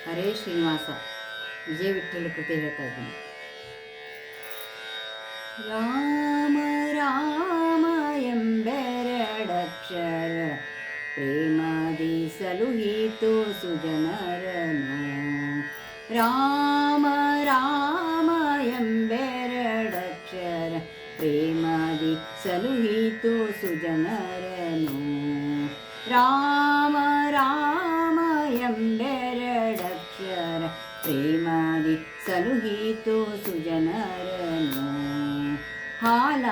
ಹರೇ ಶ್ರೀನಿವಾಸ ವಿಜಯ ವಿಠ್ಠಲ ಕೃತಿ ಹೇಳ್ತಾ ಇದ್ದೀನಿ. ರಾಮ ರಾಮ ಎಂಬೆರಡಕ್ಷರ ಪ್ರೇಮದಿ ಸಲುಹಿತು ಸುಜನರನು. ರಾಮ ರಾಮ ಎಂಬೆರಡಕ್ಷರ ಪ್ರೇಮದಿ ಸಲುಹಿತು ಸುಜನರನು. ರಾಮ ರಾಮ ಎಂಬೆರಡಕ್ಷರ ಪ್ರೇಮದಿ ಸಲುಹಿತು ಸುಜನರನು. ಹಾಲಾಹಲವನು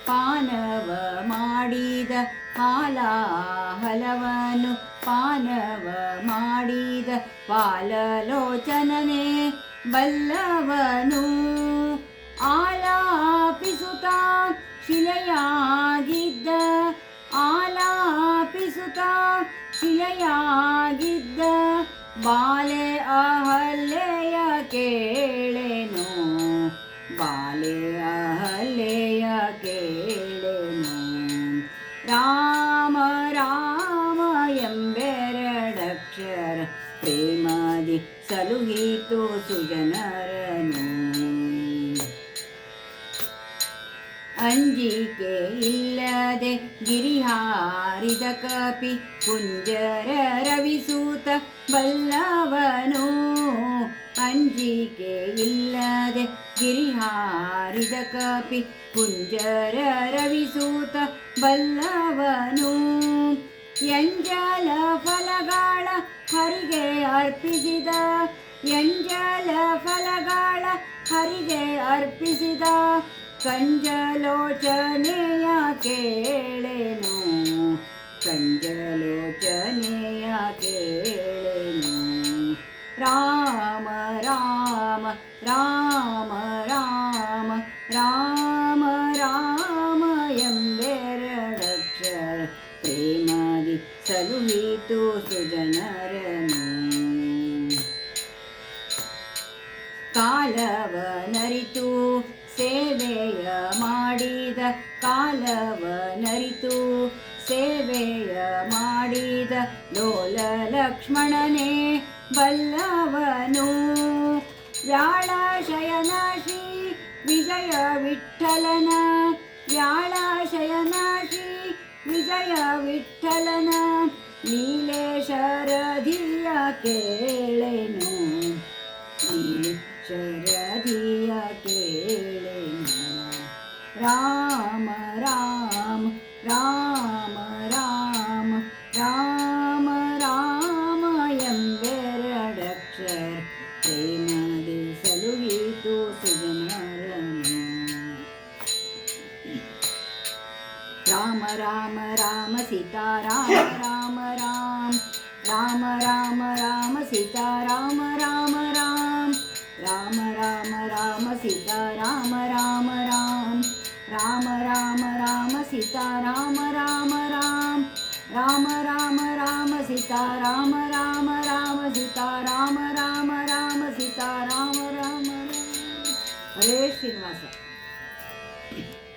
ಪಾನವ ಮಾಡಿದ, ಹಾಲಾಹಲವನು ಪಾನವ ಮಾಡಿದ ಪಾಲಲೋಚನನೆ ಬಲ್ಲವನು. ಆಲಾಪಿಸುತ್ತ ಶಿಲೆಯಾಗಿದ್ದ, ಆಲಾಪಿಸುತ್ತ ಶಿಲೆಯಾಗಿದ್ದ ಬಾಲೆ ಅಹಲ್ಯೆಯ ಕೇಳೆನು, ಬಾಲೆ ಅಹಲ್ಯೆಯ ಕೇಳೆನು. ರಾಮ ರಾಮ ಎಂಬೆರಡಕ್ಷರ ಪ್ರೇಮದಿ ಸಲುಹಿತು ಸುಜನರನು. ಅಂಜಿಕೆ ಇಲ್ಲದೆ ಗಿರಿಹಾರಿದ ಕಪಿ ಕುಂಜರ ರವಿಸೂತ ಬಲ್ಲವನು. ಅಂಜಿಕೆ ಇಲ್ಲದೆ ಗಿರಿಹಾರಿದ ಕಪಿ ಕುಂಜರ ರವಿಸೂತ ಬಲ್ಲವನು. ಎಂಜಲ ಫಲಗಳ ಹರಿಗೆ ಅರ್ಪಿಸಿದ, ಎಂಜಲ ಫಲಗಳ ಹರಿಗೆ ಅರ್ಪಿಸಿದ ಕಂಜಲೋಚನೆಯ ಕೇಳೆನು, ಕಂಜಲೋಚನೆಯ ಕೇಳೆನು. ರಾಮ ರಾಮ ರಾಮ ರಾಮ ರಾಮ ರಾಮ ಎಂಬೆರಡಕ್ಷರ ಪ್ರೇಮದಿ ಸಲುಹಿತು ಸುಜನರನು. ಕಾಲವನರಿತು ಸೇವೆಯ ಮಾಡಿದ, ಕಾಲವನರಿತು ಸೇವೆಯ ಮಾಡಿದ ಲೋಲ ಲಕ್ಷ್ಮಣನೇ ಬಲ್ಲವನು. ವ್ಯಾಳ ಶಯನ ಶ್ರೀ ವಿಜಯ ವಿಠ್ಠಲನ, ವ್ಯಾಳ ಶಯನ ಶ್ರೀ ವಿಜಯ ವಿಠ್ಠಲನ ಲೀಲೆ ಶರಧಿಯ ಕೇಳೆನು, ಲೀಲೆ ಶರಧಿಯ ಕೇಳೆನು. ರಾಮ ರಾಮ ರಾಮ ರಾಮ ರಾಮ ರಾಮ ಎಂಬೆರಡಕ್ಷರ ಪ್ರೇಮದಿ ಸಲುಹಿತು ಸುಜನರನು. ರಾಮ ರಾಮ ರಾಮ ಸೀತಾರಾಮ ರಾಮ ರಾಮ ರಾಮ ರಾಮ ರಾಮ ಸೀತಾರಾಮ ರಾಮ ರಾಮ ರಾಮ ರಾಮ ರಾಮ ಸೀತಾರಾಮ ರಾಮ ರಾಮ ರಾಮ ರಾಮ ರಾಮ ಸೀತಾರಾಮ ರಾಮ ರಾಮ ರಾಮ ರಾಮ ರಾಮ ಸೀತಾರಾಮ ರಾಮ ರಾಮ ಸೀತಾರಾಮ ರಾಮ ರಾಮ ಸೀತಾರಾಮ ರಾಮ ರಾಮ. ಹರೇ ಶ್ರೀನಿವಾಸ.